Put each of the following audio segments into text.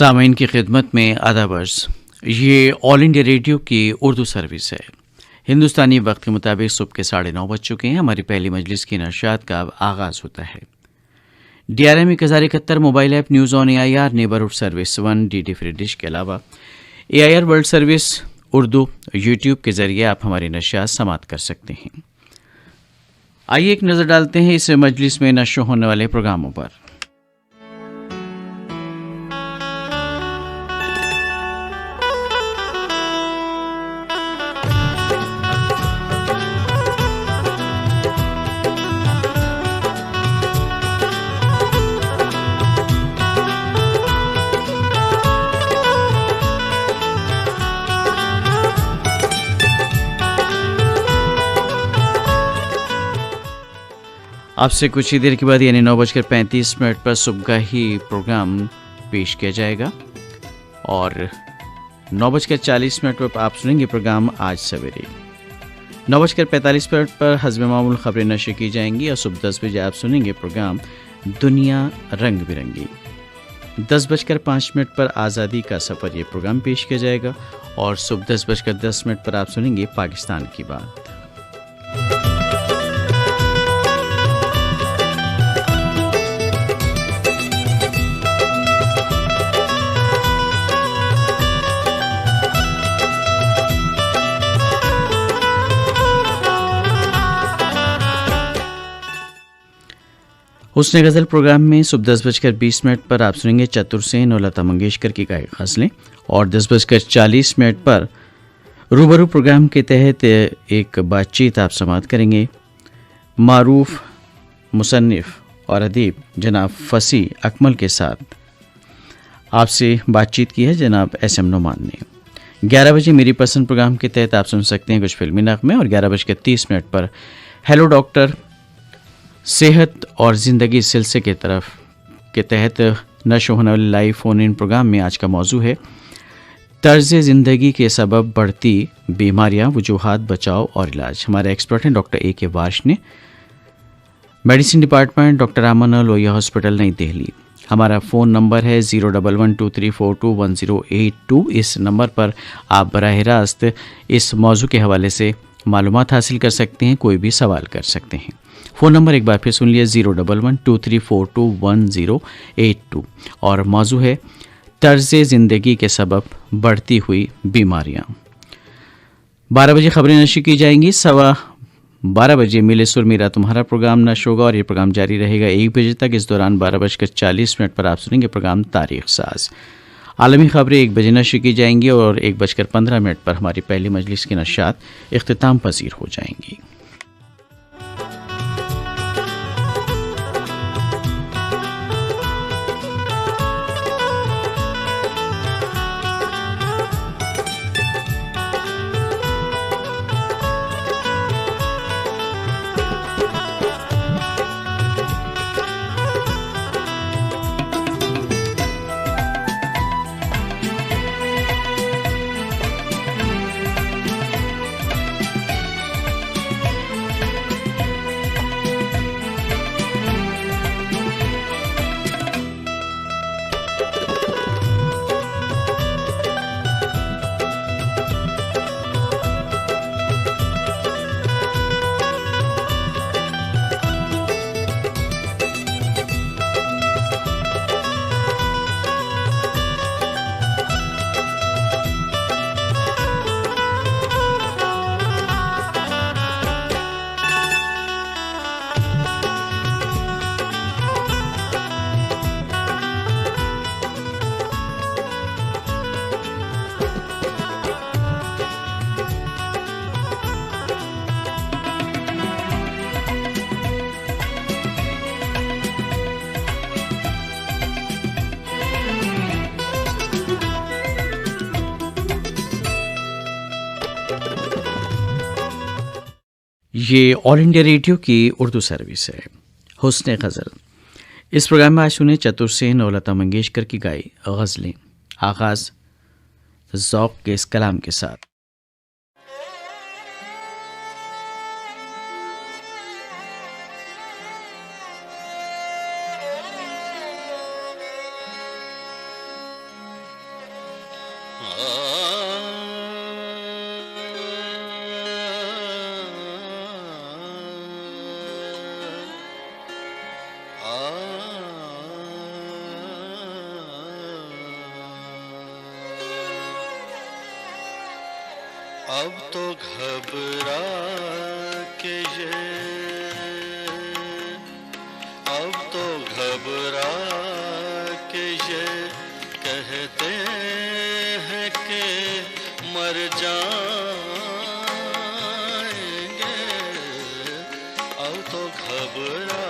सामीन की खिदमत में आदाब अर्ज़। ये ऑल इंडिया रेडियो की उर्दू सर्विस है। हिंदुस्तानी वक्त के मुताबिक सुबह के 9:30 बज चुके हैं। हमारी पहली मजलिस की नशात का अब आगाज़ होता है। DRM 1071 mobile app news on AIR neighbourhood service 1 DD free dish के अलावा AIR world service Urdu YouTube के ज़रिए आप हमारी नशात समात कर सकते हैं। आइए एक नज़र डालते हैं इस मजलिस में नशो होने वाले प्रोग्रामों पर। आपसे कुछ ही देर के बाद यानी 9:35 पर सुबह का ही प्रोग्राम पेश किया जाएगा और 9:40 पर आप सुनेंगे प्रोग्राम आज सवेरे। 9:45 पर हज़्ब मामूल खबरें नशर की जाएंगी और सुबह 10 बजे आप सुनेंगे प्रोग्राम दुनिया रंग बिरंगी। 10:05 पर आज़ादी का सफ़र ये प्रोग्राम पेश किया जाएगा और सुबह 10:10 पर आप सुनेंगे पाकिस्तान की बात। हुस्न गज़ल प्रोग्राम में सुबह 10:20 पर आप सुनेंगे चतुर सेन और लता मंगेशकर की गायक गज़लें और 10:40 पर रूबरू प्रोग्राम के तहत एक बातचीत आप समात करेंगे। मारूफ मुसन्निफ़ और अदीब जनाब फसी अकमल के साथ आपसे बातचीत की है जनाब SM नुमान ने। 11 बजे मेरी पसंद प्रोग्राम के तहत आप सुन सकते हैं कुछ फिल्मी नग़मे और 11:30 पर हेलो डॉक्टर सेहत और ज़िंदगी सिलसिले के तहत नशो होने वाले लाइव फ़ोन इन प्रोग्राम में आज का मौजू है तर्ज़ ज़िंदगी के सबब बढ़ती बीमारियां, वजूहात, बचाव और इलाज। हमारे एक्सपर्ट हैं डॉक्टर AK वार्ष ने, मेडिसिन डिपार्टमेंट, डॉक्टर आमन लोहिया हॉस्पिटल, नई दिल्ली। हमारा फ़ोन नंबर है 01123421082। इस नंबर पर आप बराह रास्त इस मौजू के हवाले से मालूमात हासिल कर सकते हैं, कोई भी सवाल कर सकते हैं। फ़ोन नंबर एक बार फिर सुन लिया 01123421082 और मौजू है तर्ज़ ज़िंदगी के सबब बढ़ती हुई बीमारियां। 12 बजे खबरें नशर की जाएंगी। 12:15 बजे मिले सुर मेरा तुम्हारा प्रोग्राम नशर होगा और ये प्रोग्राम जारी रहेगा 1 बजे तक। इस दौरान 12:40 पर आप सुनेंगे प्रोग्राम तारीख साज। आलमी खबरें 1 बजे नशर की जाएंगी और 1:15 पर हमारी पहली मजलिस की नशात इख्तिताम पजीर हो जाएंगी। ये ऑल इंडिया रेडियो की उर्दू सर्विस है। हुस्न गज़ल इस प्रोग्राम में आज सुने चतुर सेन और लता मंगेशकर की गाई गज़लें। आगाज़ ज़ौक़ के इस कलाम के साथ। अब तो घबरा के ये, अब तो घबरा के ये कहते हैं कि मर जाएंगे। अब तो घबरा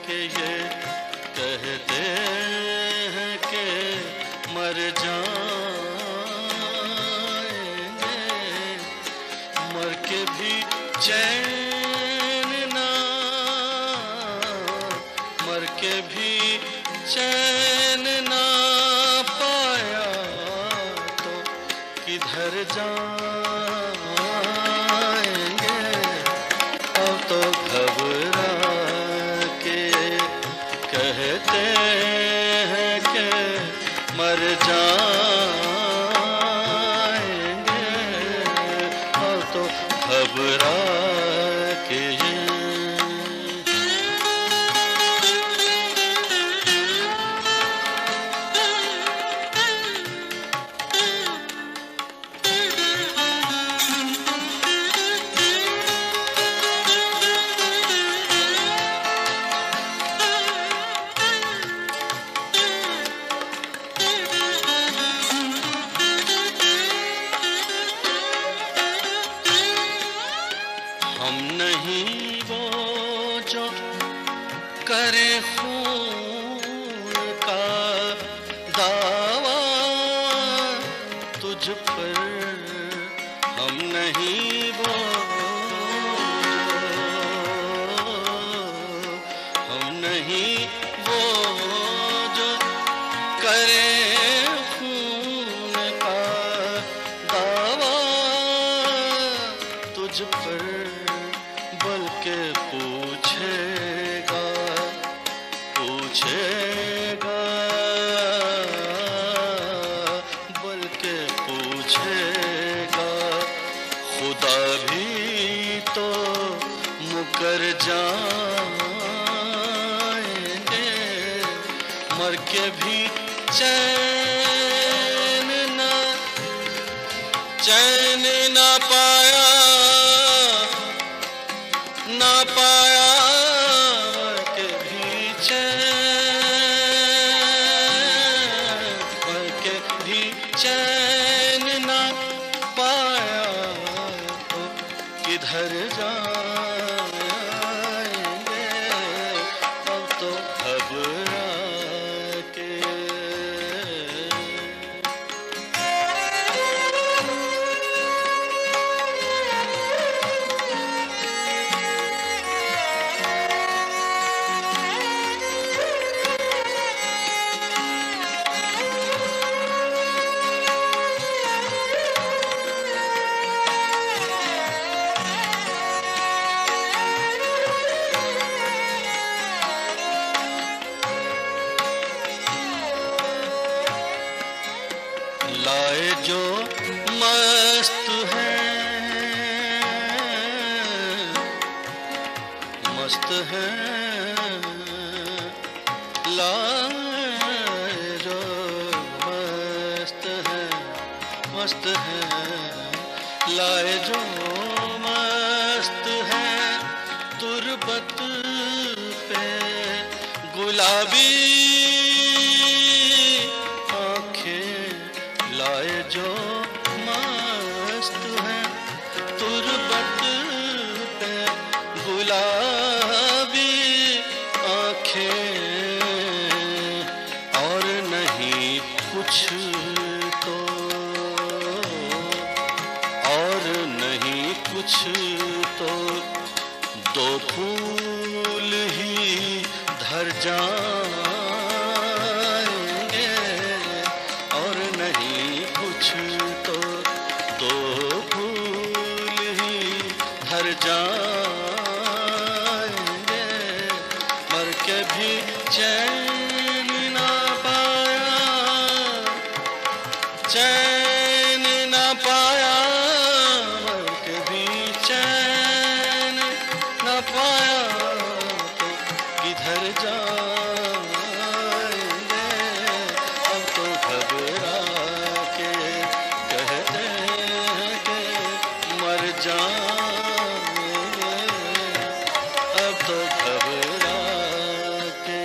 के ये कहते हैं कि मर जाएंगे। मर के भी चैन ना, मर के भी चैन ना पाया तो किधर जाएंगे। अब तो घबरा के कहते हैं कि मर जाएंगे। अब तो घबरा के हम नहीं वो जो करे खून का दावा तुझ पर। हम नहीं वो, हम नहीं वो जो करे खून का दावा तुझ पर, बल्कि पूछेगा, पूछेगा, बल्कि पूछेगा। खुदा भी तो मुकर जाएंगे। मर के भी चैन ना, चैन ना पाया, ना पाया। मर के भी चैन, मर के भी चैन ना पाया तो किधर जाएंगे। अब तो घबरा के लाए जो मस्त है, मस्त है। लाए जो मस्त है, मस्त है। लाए जो मस्त है तुरबत पे गुलाबी लाए जो मस्त है तुरबत पे गुलाबी आँखें। और नहीं कुछ तो, और नहीं कुछ तो दो फूल ही धर जाएंगे। और नहीं कुछ तो दो फूल ही धर जाएंगे। मर के भी चैन ना पाया, चैन किधर जाएंगे, अब तो घबरा के कहते हैं कि मर जाएंगे, अब तो घबरा के।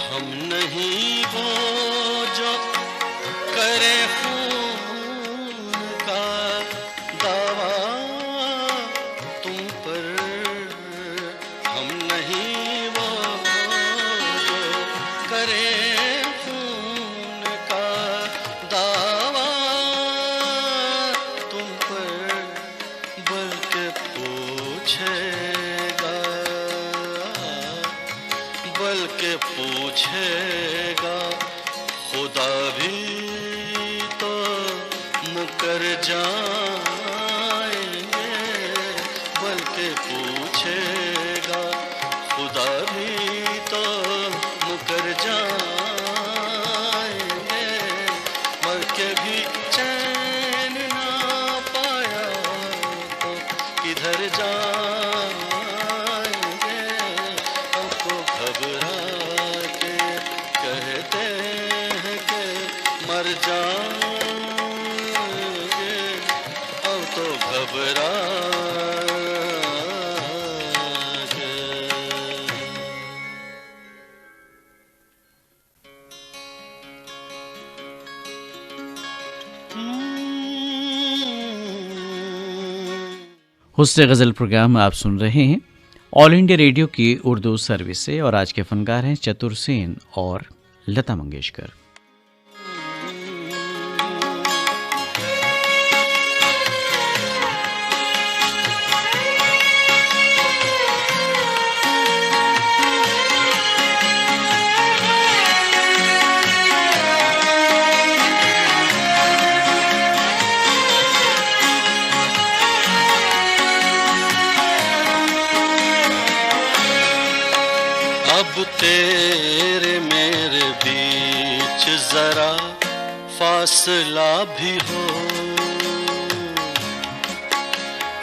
हम नहीं वो जो करे खून का दावा तुम पर, हम नहीं वो जो करे खून का दावा तुम पर, बल्कि पूछेगा, बल्कि पूछेगा खुदा भी तो मुकर जाएंगे, बल्कि पूछेगा खुदा भी तो मुकर जाएंगे, मर के भी चैन ना पाया तो किधर जाएंगे, हमको घबरा के कहते हैं कि मर जाएंगे, अब तो घबरा के। हुस्न गज़ल प्रोग्राम आप सुन रहे हैं ऑल इंडिया रेडियो की उर्दू सर्विस से, और आज के फनकार हैं चतुर सेन और लता मंगेशकर। अब तेरे मेरे बीच जरा फासला भी हो,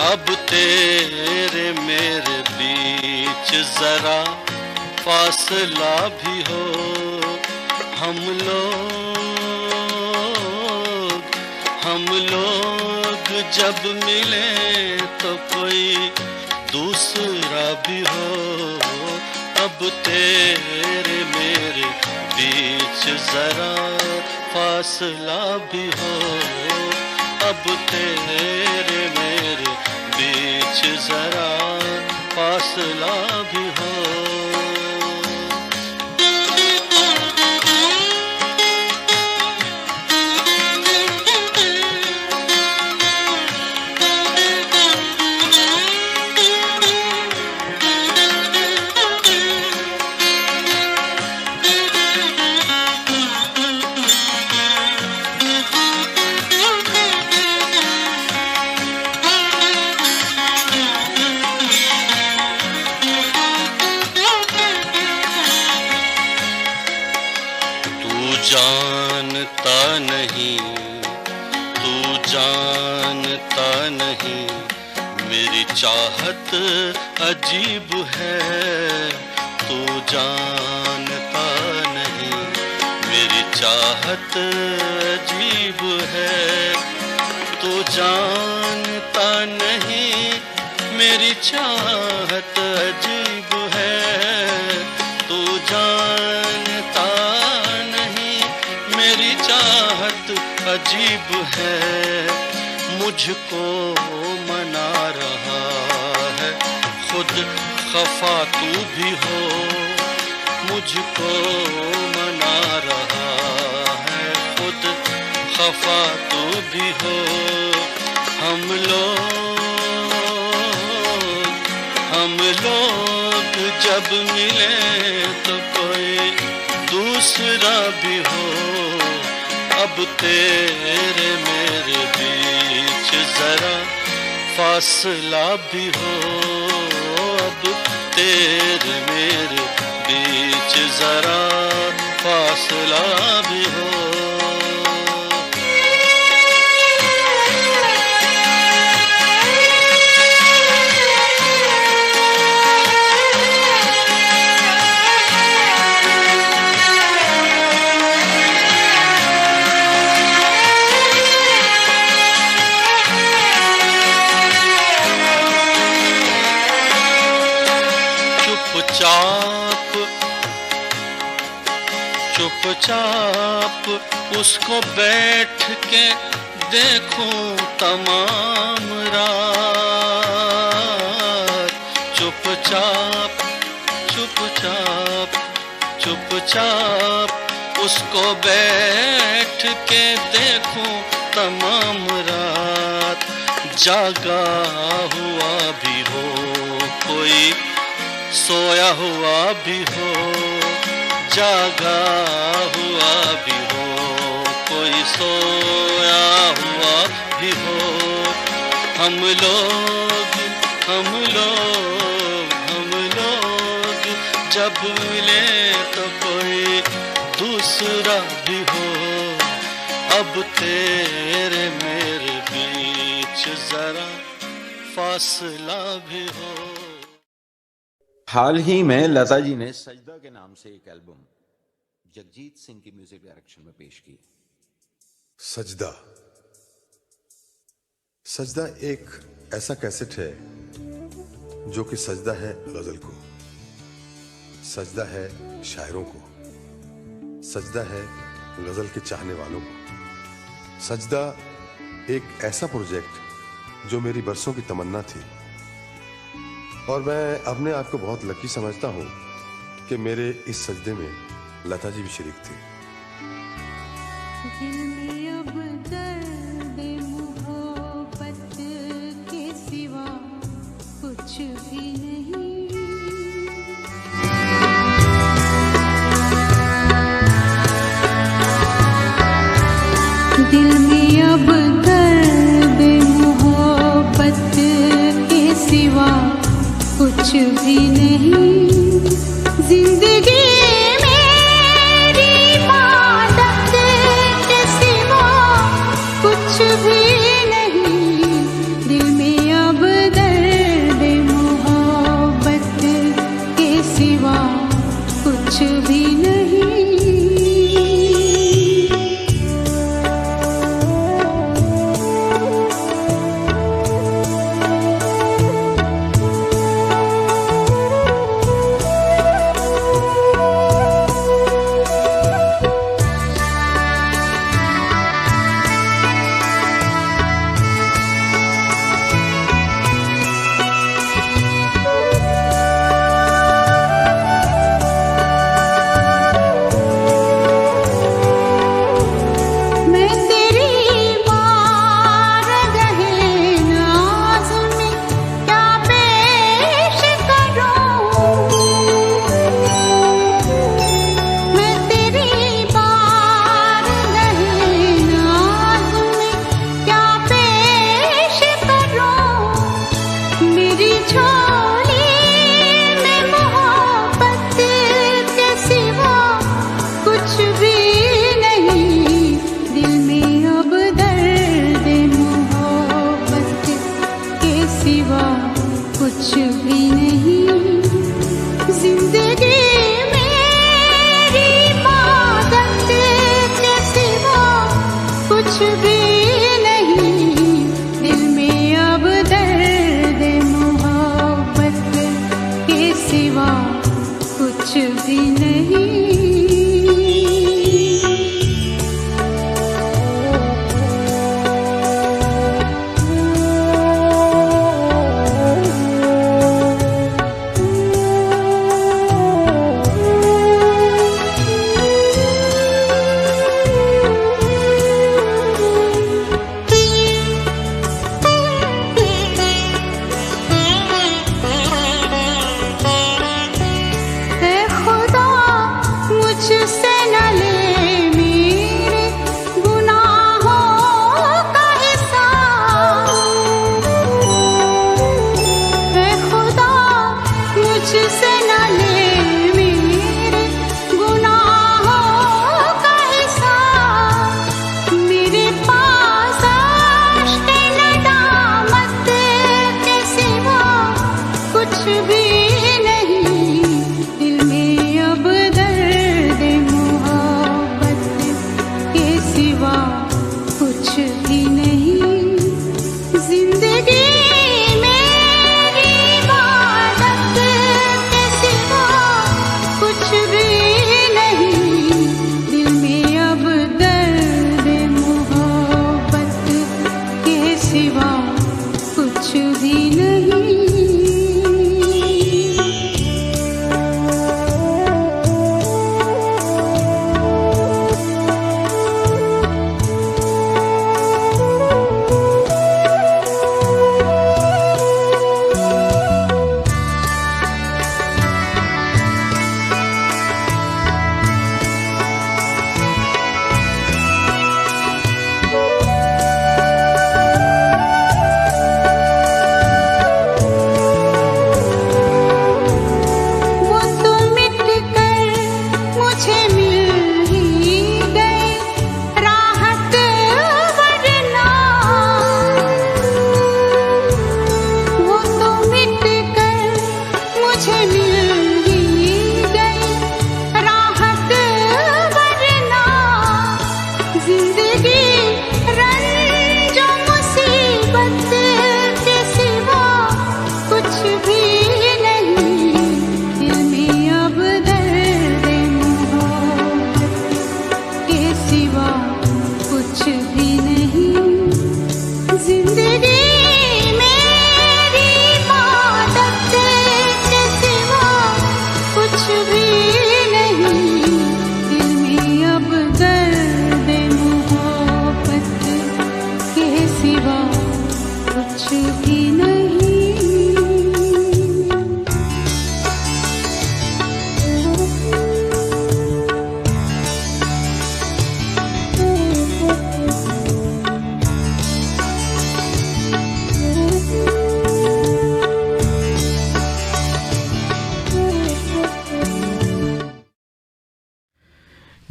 अब तेरे मेरे बीच जरा फासला भी हो, हम लोग जब मिले तो कोई दूसरा भी हो, अब तेरे मेरे बीच जरा फासला भी हो, अब तेरे मेरे बीच जरा फासला भी हो। जानता नहीं मेरी चाहत अजीब है, तू जानता नहीं मेरी चाहत अजीब है, तू जानता नहीं मेरी चाहत अजीब है, तू जानता नहीं मेरी चाहत अजीब है, मुझको मना रहा है खुद खफा तू भी हो, मुझको मना रहा है खुद खफा तू भी हो, हम लोग जब मिले तो कोई दूसरा दूसरा भी हो, अब तेरे मेरे बीच जरा फासला भी हो, अब तेरे मेरे बीच जरा फासला भी हो। चुपचाप उसको बैठ के देखूं तमाम रात, चुपचाप चुपचाप चुपचाप उसको बैठ के देखूं तमाम रात। जागा हुआ भी हो कोई, सोया हुआ भी हो, जागा हुआ भी हो कोई, सोया हुआ भी हो। हम लोग जब मिले तो कोई दूसरा भी हो, अब तेरे मेरे बीच जरा फासला भी हो। हाल ही में लता जी ने सजदा के नाम से एक एल्बम जगजीत सिंह की म्यूजिक डायरेक्शन में पेश की। सजदा सजदा एक ऐसा कैसेट है जो कि सजदा है गजल को, सजदा है शायरों को, सजदा है गजल के चाहने वालों को। सजदा एक ऐसा प्रोजेक्ट जो मेरी बरसों की तमन्ना थी और मैं अपने आप को बहुत लकी समझता हूं कि मेरे इस सजदे में लता जी भी शरीक थी। दिल में अब दर्द मोहब्बत के सिवा कुछ भी नहीं। दिल में अब दर्द मोहब्बत के सिवा कुछ भी नहीं। जिंदगी मेरी मादक के सिवा कुछ भी नहीं। दिल में अब दर्द मोहब्बत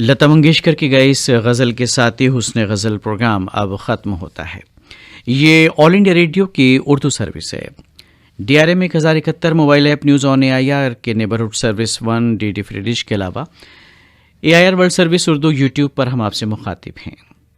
लता मंगेशकर की गाई इस गज़ल के साथ ही हुस्न गज़ल प्रोग्राम अब ख़त्म होता है। ये ऑल इंडिया रेडियो की उर्दू सर्विस है। DRM 1071 mobile app news on AIR के neighbourhood service 1 DD free dish के अलावा AIR world service Urdu YouTube पर हम आपसे मुखातिब हैं।